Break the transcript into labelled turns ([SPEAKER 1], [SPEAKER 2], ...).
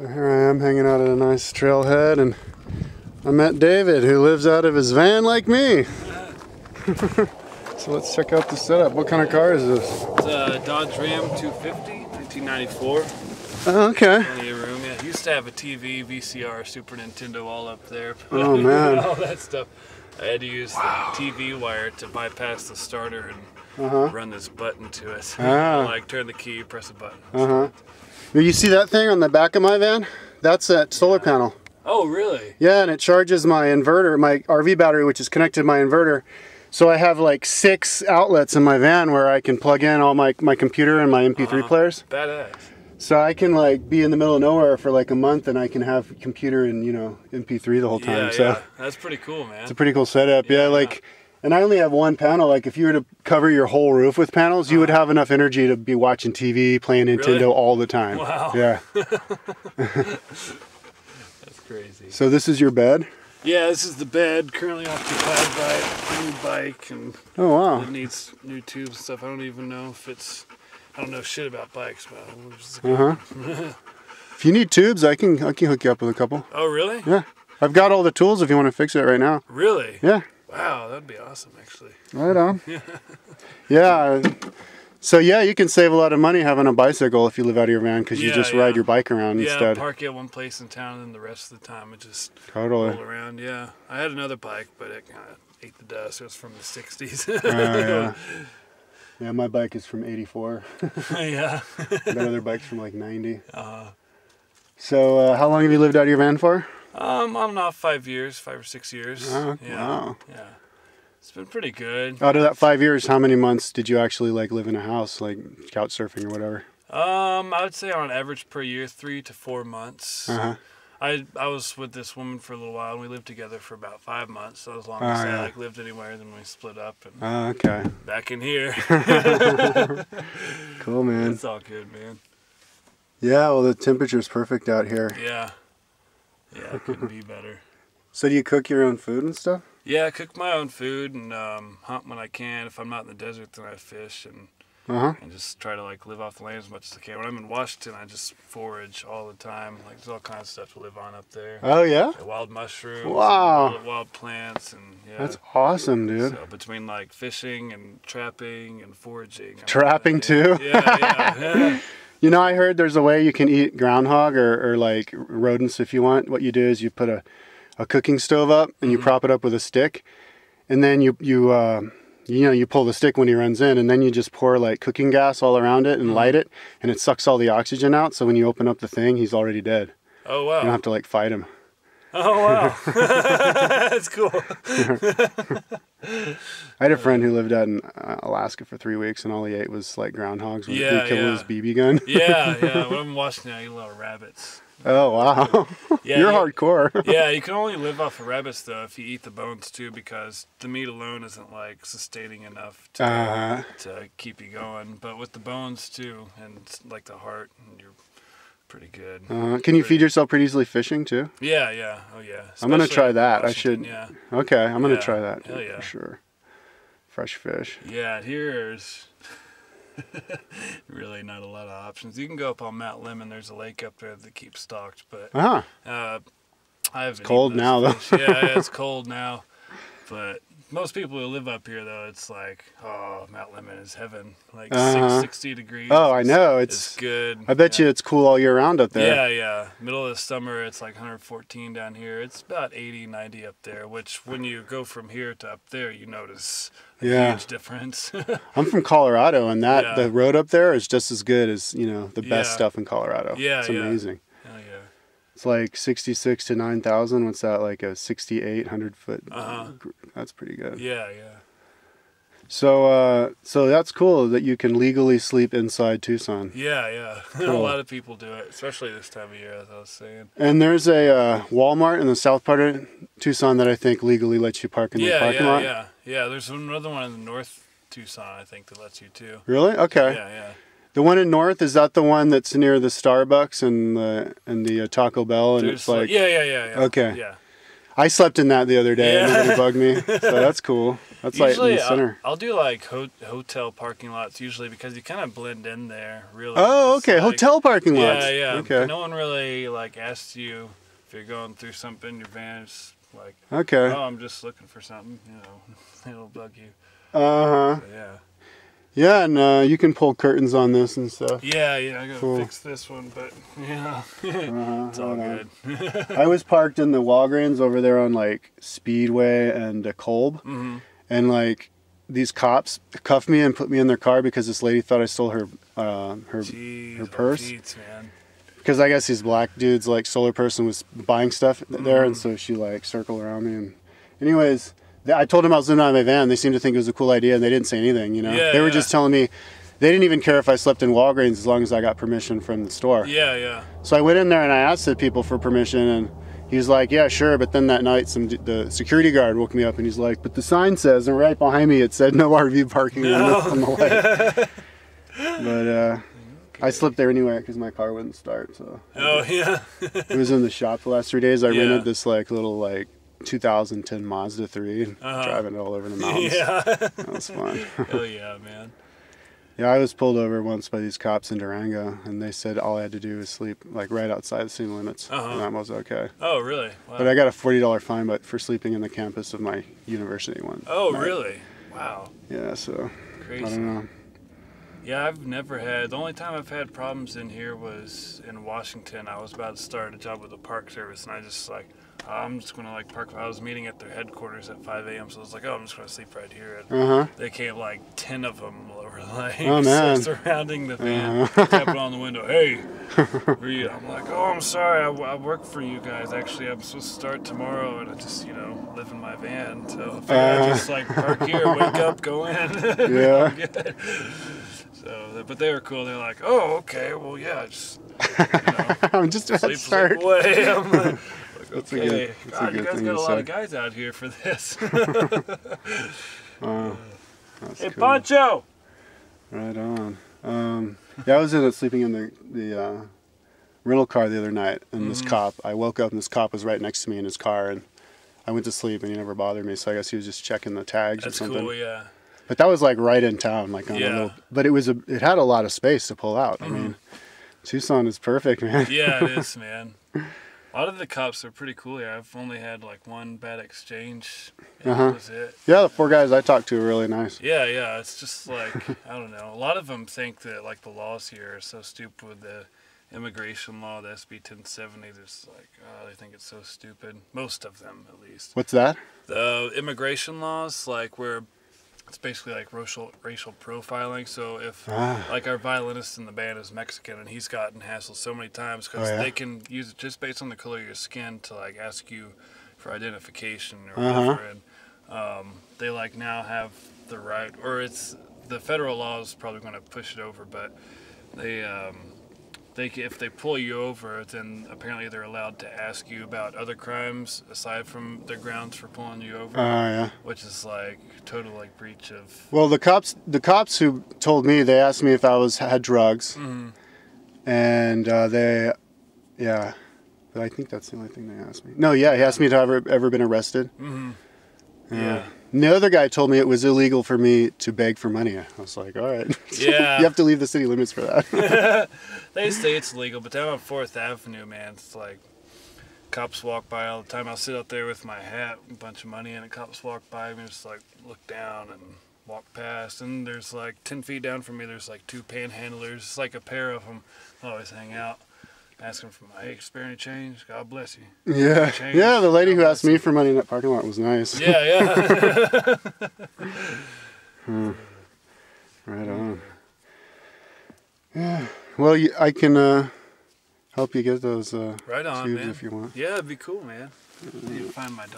[SPEAKER 1] So here I am hanging out at a nice trailhead, and I met David, who lives out of his van like me. So let's check out the setup. What kind of car is this?
[SPEAKER 2] It's a Dodge Ram 250, 1994.
[SPEAKER 1] Oh, okay.
[SPEAKER 2] Plenty of room. Yeah, used to have a TV, VCR, Super Nintendo all up there.
[SPEAKER 1] Oh man.
[SPEAKER 2] All that stuff. I had to use the TV wire to bypass the starter and run this button to it. Like turn the key, press a button.
[SPEAKER 1] You see that thing on the back of my van? That's that solar panel.
[SPEAKER 2] Oh, really?
[SPEAKER 1] Yeah, and it charges my inverter, my RV battery, which is connected to my inverter. So I have like 6 outlets in my van where I can plug in all my computer and my MP3 players.
[SPEAKER 2] Badass.
[SPEAKER 1] So I can like be in the middle of nowhere for like a month, and I can have computer and, you know, MP3 the whole time.
[SPEAKER 2] Yeah,
[SPEAKER 1] so
[SPEAKER 2] yeah. That's pretty cool, man.
[SPEAKER 1] It's a pretty cool setup. Yeah, like, and I only have one panel. Like if you were to cover your whole roof with panels, you would have enough energy to be watching TV, playing Nintendo all the time.
[SPEAKER 2] Wow.
[SPEAKER 1] Yeah.
[SPEAKER 2] That's crazy.
[SPEAKER 1] So this is your bed?
[SPEAKER 2] Yeah, this is the bed, currently occupied by a new bike, and
[SPEAKER 1] oh wow,
[SPEAKER 2] it needs new tubes and stuff. I don't even know if it's, I don't know shit about bikes, but we'll just
[SPEAKER 1] If you need tubes, I can hook you up with a couple.
[SPEAKER 2] Oh really?
[SPEAKER 1] Yeah, I've got all the tools if you want to fix it right now.
[SPEAKER 2] Really?
[SPEAKER 1] Yeah.
[SPEAKER 2] Wow, that'd be awesome, actually.
[SPEAKER 1] Right on. Yeah. So yeah, you can save a lot of money having a bicycle if you live out of your van, because you just ride your bike around instead.
[SPEAKER 2] Yeah, park at one place in town, and then the rest of the time it just
[SPEAKER 1] roll
[SPEAKER 2] around. Yeah, I had another bike, but it kind of ate the dust. It was from the '60s.
[SPEAKER 1] Yeah. Yeah, my bike is from '84.
[SPEAKER 2] Yeah.
[SPEAKER 1] That other bike's from like '90. So how long have you lived out of your van for?
[SPEAKER 2] On and off 5 years, 5 or 6 years.
[SPEAKER 1] Yeah.
[SPEAKER 2] Wow. Yeah. It's been pretty good.
[SPEAKER 1] Out of that 5 years, how many months did you actually like live in a house, like couch surfing or whatever?
[SPEAKER 2] I would say on average per year, 3 to 4 months. I was with this woman for a little while, and we lived together for about 5 months. So as long as I like lived anywhere, then we split up. And
[SPEAKER 1] okay.
[SPEAKER 2] Back in here.
[SPEAKER 1] Cool, man.
[SPEAKER 2] It's all good, man.
[SPEAKER 1] Yeah, well, the temperature's perfect out here.
[SPEAKER 2] Yeah. Yeah, it couldn't be better.
[SPEAKER 1] So do you cook your own food and stuff?
[SPEAKER 2] Yeah, I cook my own food and hunt when I can. If I'm not in the desert, then I fish and just try to like live off the land as much as I can. When I'm in Washington, I just forage all the time. Like there's all kinds of stuff to live on up there.
[SPEAKER 1] Oh yeah?
[SPEAKER 2] Like, wild mushrooms.
[SPEAKER 1] Wow.
[SPEAKER 2] Wild plants and
[SPEAKER 1] That's awesome, dude.
[SPEAKER 2] So between like fishing and trapping and foraging.
[SPEAKER 1] Trapping too?
[SPEAKER 2] Yeah.
[SPEAKER 1] You know, I heard there's a way you can eat groundhog or like rodents if you want. What you do is you put a cooking stove up and you prop it up with a stick, and then you pull the stick when he runs in, and then you just pour like cooking gas all around it and light it, and it sucks all the oxygen out. So when you open up the thing, he's already dead.
[SPEAKER 2] Oh wow!
[SPEAKER 1] You don't have to like fight him.
[SPEAKER 2] Oh wow, that's cool.
[SPEAKER 1] I had a friend who lived out in Alaska for 3 weeks, and all he ate was like groundhogs with a kill his BB gun.
[SPEAKER 2] Yeah. When I'm in Washington, I eat a lot of rabbits.
[SPEAKER 1] Oh wow, you're hardcore.
[SPEAKER 2] Yeah, you can only live off of rabbits though if you eat the bones too, because the meat alone isn't like sustaining enough to keep you going. But with the bones too, and like the heart, you're pretty good.
[SPEAKER 1] Can you feed yourself pretty easily fishing too?
[SPEAKER 2] Yeah. Oh yeah. Especially
[SPEAKER 1] I'm gonna try that. I should.
[SPEAKER 2] Yeah.
[SPEAKER 1] Okay, I'm gonna try that
[SPEAKER 2] Hell yeah.
[SPEAKER 1] for sure. Fresh fish.
[SPEAKER 2] Yeah, here's really not a lot of options. You can go up on Mount Lemmon. There's a lake up there that keeps stocked, but I haven't. It's
[SPEAKER 1] cold now though.
[SPEAKER 2] Yeah, it's cold now. But most people who live up here though, it's like, oh, Mount Lemmon is heaven. Like 60 degrees.
[SPEAKER 1] Oh, I know. It's
[SPEAKER 2] good.
[SPEAKER 1] I bet you it's cool all year round up there.
[SPEAKER 2] Yeah. Middle of the summer, it's like 114 down here. It's about 80, 90 up there, which when you go from here to up there, you notice a huge difference.
[SPEAKER 1] I'm from Colorado, and the road up there is just as good as, the best stuff in Colorado.
[SPEAKER 2] Yeah,
[SPEAKER 1] it's amazing.
[SPEAKER 2] Hell yeah.
[SPEAKER 1] It's like 66 to 9,000. What's that, like a 6,800 foot? That's pretty good.
[SPEAKER 2] Yeah.
[SPEAKER 1] So that's cool that you can legally sleep inside Tucson.
[SPEAKER 2] Yeah. Cool. A lot of people do it, especially this time of year, as I was saying.
[SPEAKER 1] And there's a Walmart in the south part of Tucson that I think legally lets you park in the parking lot.
[SPEAKER 2] Yeah. There's another one in the north Tucson, I think, that lets you too.
[SPEAKER 1] Really? Okay.
[SPEAKER 2] Yeah.
[SPEAKER 1] The one in north, is that the one that's near the Starbucks and the Taco Bell, and it's like
[SPEAKER 2] yeah.
[SPEAKER 1] Okay.
[SPEAKER 2] Yeah.
[SPEAKER 1] I slept in that the other day and
[SPEAKER 2] Yeah.
[SPEAKER 1] nobody bugged me. So that's cool. That's like in
[SPEAKER 2] Usually,
[SPEAKER 1] the center.
[SPEAKER 2] I'll do like hotel parking lots usually because you kind of blend in there. Really.
[SPEAKER 1] Oh,
[SPEAKER 2] It's
[SPEAKER 1] okay.
[SPEAKER 2] like-
[SPEAKER 1] Hotel parking lots.
[SPEAKER 2] Yeah, yeah.
[SPEAKER 1] Okay.
[SPEAKER 2] No one really like asks you if you're going through something in your van. It's like,
[SPEAKER 1] Okay.
[SPEAKER 2] oh, I'm just looking for something. You know, it'll bug you.
[SPEAKER 1] Uh-huh.
[SPEAKER 2] But yeah.
[SPEAKER 1] Yeah, and you can pull curtains on this and stuff.
[SPEAKER 2] Yeah, I gotta
[SPEAKER 1] Cool.
[SPEAKER 2] fix this one, but yeah,
[SPEAKER 1] Uh-huh.
[SPEAKER 2] it's all good.
[SPEAKER 1] I was parked in the Walgreens over there on like Speedway and Kolb,
[SPEAKER 2] Mm-hmm.
[SPEAKER 1] and like these cops cuffed me and put me in their car because this lady thought I stole her
[SPEAKER 2] Jeez,
[SPEAKER 1] her purse.
[SPEAKER 2] Pete's, man.
[SPEAKER 1] Because I guess these black dudes, like solar person, was buying stuff there, and so she like circled around me. And anyways, I told them I was living out of my van. They seemed to think it was a cool idea, and they didn't say anything. You know,
[SPEAKER 2] Yeah,
[SPEAKER 1] they were
[SPEAKER 2] yeah.
[SPEAKER 1] just telling me they didn't even care if I slept in Walgreens as long as I got permission from the store.
[SPEAKER 2] Yeah, yeah.
[SPEAKER 1] So I went in there and I asked the people for permission, and he was like, "Yeah, sure." But then that night, the security guard woke me up, and he's like, "But the sign says," and right behind me it said no RV parking on the lake. But I slept there anyway because my car wouldn't start. So
[SPEAKER 2] Oh yeah.
[SPEAKER 1] it was in the shop the last 3 days. I
[SPEAKER 2] Yeah.
[SPEAKER 1] rented this like little 2010 Mazda 3, and
[SPEAKER 2] Uh-huh.
[SPEAKER 1] driving it all over the mountains.
[SPEAKER 2] Yeah.
[SPEAKER 1] That was fun.
[SPEAKER 2] Hell yeah, man.
[SPEAKER 1] Yeah, I was pulled over once by these cops in Durango, and they said all I had to do was sleep like right outside the city limits,
[SPEAKER 2] Uh-huh.
[SPEAKER 1] and that was okay.
[SPEAKER 2] Oh really? Wow.
[SPEAKER 1] But I got a $40 fine, for sleeping in the campus of my university one.
[SPEAKER 2] Oh
[SPEAKER 1] night.
[SPEAKER 2] really? Wow.
[SPEAKER 1] Yeah, so
[SPEAKER 2] Crazy.
[SPEAKER 1] I don't know.
[SPEAKER 2] Yeah, I've never had. The only time I've had problems in here was in Washington. I was about to start a job with the Park Service, and I just like, I'm just gonna like park. I was meeting at their headquarters at 5 a.m. So I was like, oh, I'm just gonna sleep right here. And
[SPEAKER 1] Uh huh.
[SPEAKER 2] they came like 10 of them were like
[SPEAKER 1] Oh, man.
[SPEAKER 2] surrounding the van,
[SPEAKER 1] Uh-huh.
[SPEAKER 2] tapping on the window. Hey, where you? I'm like, oh, I'm sorry. I work for you guys. Actually, I'm supposed to start tomorrow, and I just live in my van. So I figured I'd just like park here, wake up, go in.
[SPEAKER 1] Yeah.
[SPEAKER 2] I'm good. So, but they were cool. They're like, oh, okay, well, yeah, just
[SPEAKER 1] I'm just about to
[SPEAKER 2] sleep
[SPEAKER 1] start.
[SPEAKER 2] away. I'm like,
[SPEAKER 1] That's a
[SPEAKER 2] okay.
[SPEAKER 1] good- that's a
[SPEAKER 2] God, you
[SPEAKER 1] good
[SPEAKER 2] guys
[SPEAKER 1] thing
[SPEAKER 2] got
[SPEAKER 1] to
[SPEAKER 2] a lot
[SPEAKER 1] say.
[SPEAKER 2] of guys out here for this.
[SPEAKER 1] That's
[SPEAKER 2] Hey,
[SPEAKER 1] cool.
[SPEAKER 2] Pancho!
[SPEAKER 1] Right on. Yeah, I was sleeping in the rental car the other night, and this cop. I woke up and this cop was right next to me in his car, and I went to sleep, and he never bothered me. So I guess he was just checking the tags
[SPEAKER 2] That's
[SPEAKER 1] or something.
[SPEAKER 2] cool, yeah.
[SPEAKER 1] But that was like right in town, like on a
[SPEAKER 2] Yeah.
[SPEAKER 1] little. But it had a lot of space to pull out. I mean, Tucson is perfect, man.
[SPEAKER 2] Yeah, it is, man. A lot of the cops are pretty cool here. I've only had like one bad exchange, and that was it.
[SPEAKER 1] Yeah, the 4 guys I talked to are really nice.
[SPEAKER 2] Yeah, yeah, it's just like, I don't know. A lot of them think that like the laws here are so stupid with the immigration law, the SB 1070. They're just like, oh, they think it's so stupid. Most of them, at least.
[SPEAKER 1] What's that?
[SPEAKER 2] The immigration laws, like where it's basically like racial profiling. So if like our violinist in the band is Mexican and he's gotten hassled so many times because they can use it just based on the color of your skin to like ask you for identification or whatever. And they like now have the right, or it's the federal law is probably going to push it over, but they if they pull you over, then apparently they're allowed to ask you about other crimes aside from their grounds for pulling you over.
[SPEAKER 1] Yeah.
[SPEAKER 2] Which is like total like breach of.
[SPEAKER 1] Well, the cops who told me, they asked me if I had drugs, and yeah, but I think that's the only thing they asked me. No, yeah, he asked me if I've ever been arrested.
[SPEAKER 2] Yeah.
[SPEAKER 1] And the other guy told me it was illegal for me to beg for money. I was like, all right.
[SPEAKER 2] Yeah.
[SPEAKER 1] You have to leave the city limits for that.
[SPEAKER 2] They say it's legal, but down on 4th Avenue, man, it's like cops walk by all the time. I'll sit out there with my hat, a bunch of money, and the cops walk by me, just like look down and walk past. And there's like 10 feet down from me, there's like 2 panhandlers. It's like a pair of them always hang out. Asking for my, hey, spare any change? God bless you.
[SPEAKER 1] Yeah.
[SPEAKER 2] Change.
[SPEAKER 1] Yeah, the lady who
[SPEAKER 2] God
[SPEAKER 1] asked
[SPEAKER 2] bless
[SPEAKER 1] me
[SPEAKER 2] you.
[SPEAKER 1] for money in that parking lot was nice.
[SPEAKER 2] Yeah, yeah.
[SPEAKER 1] Right on. Yeah. Well, I can help you get those
[SPEAKER 2] Right on,
[SPEAKER 1] tubes
[SPEAKER 2] man.
[SPEAKER 1] if you want.
[SPEAKER 2] Yeah, it'd be cool, man. I need to find my dog.